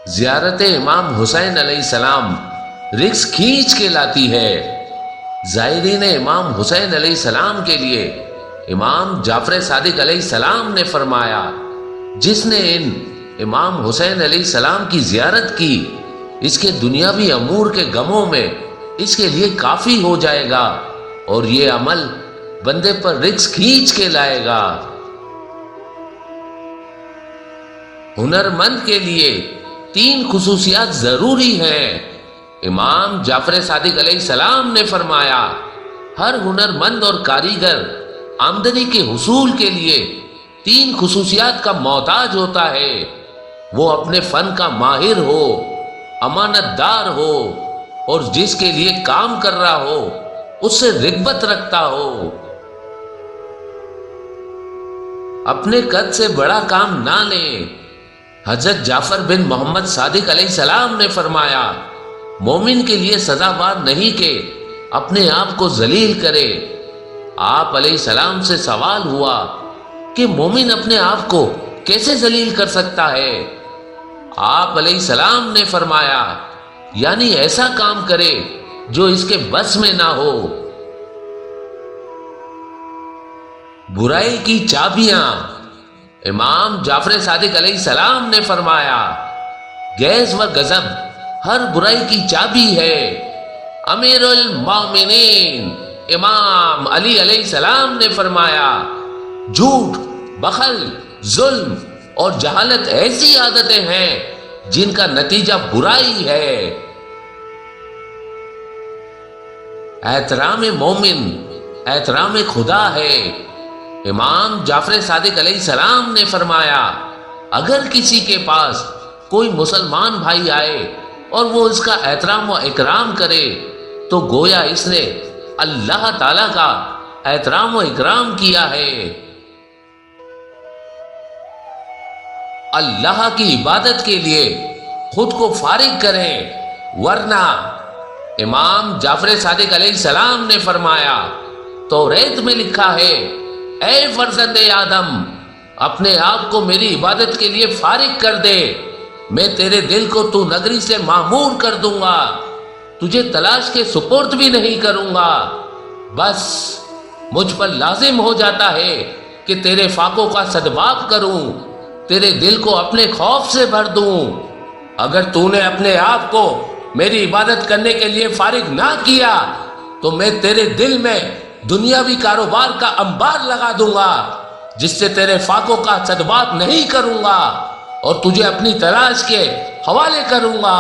زیارت امام حسین علیہ السلام رزق کھینچ کے لاتی ہے۔ زائرین امام حسین علیہ السلام کے لیے امام جعفر صادق علیہ السلام نے فرمایا، جس نے ان امام حسین علیہ السلام کی زیارت کی، اس کے دنیاوی امور کے غموں میں اس کے لیے کافی ہو جائے گا اور یہ عمل بندے پر رزق کھینچ کے لائے گا۔ ہنرمند کے لیے 3 خصوصیات ضروری ہیں۔ امام جعفر صادق علیہ السلام نے فرمایا، ہر ہنرمند اور کاریگر آمدنی کے حصول کے لیے 3 خصوصیات کا محتاج ہوتا ہے۔ وہ اپنے فن کا ماہر ہو، امانت دار ہو اور جس کے لیے کام کر رہا ہو اس سے رغبت رکھتا ہو۔ اپنے قد سے بڑا کام نہ لیں۔ حضرت جعفر بن محمد صادق علیہ السلام نے فرمایا، مومن کے لیے سزاوار نہیں کہ اپنے آپ کو ذلیل کرے۔ آپ علیہ السلام سے سوال ہوا کہ مومن اپنے آپ کو کیسے ذلیل کر سکتا ہے؟ آپ علیہ السلام نے فرمایا، یعنی ایسا کام کرے جو اس کے بس میں نہ ہو۔ برائی کی چابیاں۔ امام جعفر صادق علیہ السلام نے فرمایا، غیظ و غضب ہر برائی کی چابی ہے۔ امیر المومنین امام علی علیہ السلام نے فرمایا، جھوٹ، بخل، ظلم اور جہالت ایسی عادتیں ہیں جن کا نتیجہ برائی ہے۔ احترام مومن احترام خدا ہے۔ امام جعفر صادق علیہ السلام نے فرمایا، اگر کسی کے پاس کوئی مسلمان بھائی آئے اور وہ اس کا احترام و اکرام کرے تو گویا اس نے اللہ تعالیٰ کا احترام و اکرام کیا ہے۔ اللہ کی عبادت کے لیے خود کو فارغ کریں، ورنہ امام جعفر صادق علیہ السلام نے فرمایا، توریت میں لکھا ہے، اے فرزند آدم، اپنے آپ کو میری عبادت کے لیے فارغ کر دے، میں تیرے دل کو تو نگری سے معمور کر دوں گا، تجھے تلاش کے سپرد بھی نہیں کروں گا۔ بس مجھ پر لازم ہو جاتا ہے کہ تیرے فاقوں کا سدباب کروں، تیرے دل کو اپنے خوف سے بھر دوں۔ اگر تو نے اپنے آپ کو میری عبادت کرنے کے لیے فارغ نہ کیا تو میں تیرے دل میں دنیاوی کاروبار کا انبار لگا دوں گا، جس سے تیرے فاقوں کا سدباب نہیں کروں گا اور تجھے اپنی تلاش کے حوالے کروں گا۔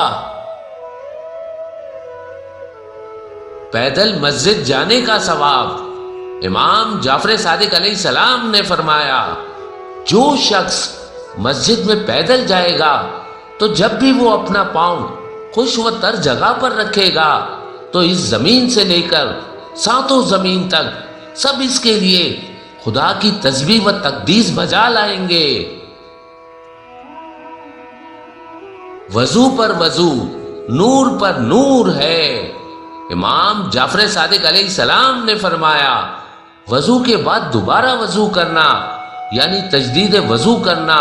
پیدل مسجد جانے کا ثواب۔ امام جعفر صادق علیہ السلام نے فرمایا، جو شخص مسجد میں پیدل جائے گا تو جب بھی وہ اپنا پاؤں خوش و تر جگہ پر رکھے گا تو اس زمین سے لے کر 7 زمین تک سب اس کے لیے خدا کی تسبیح و تقدیس بجا لائیں گے۔ وضو پر وضو، نور پر نور ہے۔ امام جعفر صادق علیہ السلام نے فرمایا، وضو کے بعد دوبارہ وضو کرنا یعنی تجدید وضو کرنا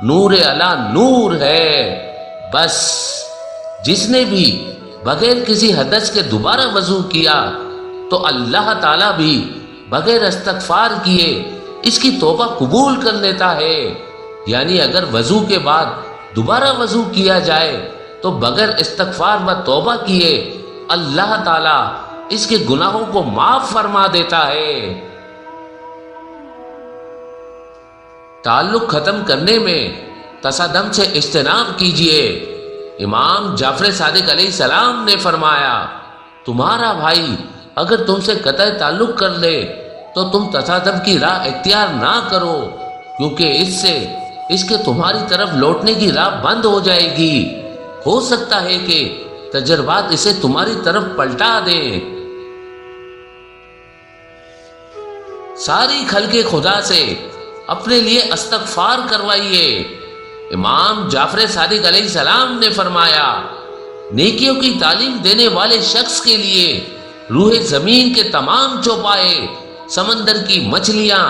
نور علی نور ہے۔ بس جس نے بھی بغیر کسی حدث کے دوبارہ وضو کیا تو اللہ تعالیٰ بھی بغیر استغفار کیے اس کی توبہ قبول کر لیتا ہے۔ یعنی اگر وضو کے بعد دوبارہ وضو کیا جائے تو بغیر استغفار و توبہ کیے اللہ تعالیٰ اس کے گناہوں کو معاف فرما دیتا ہے۔ تعلق ختم کرنے میں تصادم سے اجتناب کیجیے۔ امام جعفر صادق علیہ السلام نے فرمایا، تمہارا بھائی اگر تم سے قطع تعلق کر لے تو تم تصادم کی راہ اختیار نہ کرو، کیونکہ اس سے اس کے تمہاری طرف لوٹنے کی راہ بند ہو جائے گی۔ ہو سکتا ہے کہ تجربات اسے تمہاری طرف پلٹا دیں۔ ساری خلق خدا سے اپنے لیے استغفار کروائیے۔ امام جعفر صادق علیہ السلام نے فرمایا، نیکیوں کی تعلیم دینے والے شخص کے لیے روح زمین کے تمام چوپائے، سمندر کی مچھلیاں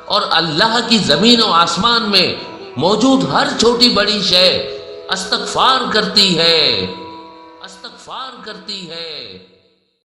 اور اللہ کی زمین و آسمان میں موجود ہر چھوٹی بڑی شے استغفار کرتی ہے، استغفار کرتی ہے۔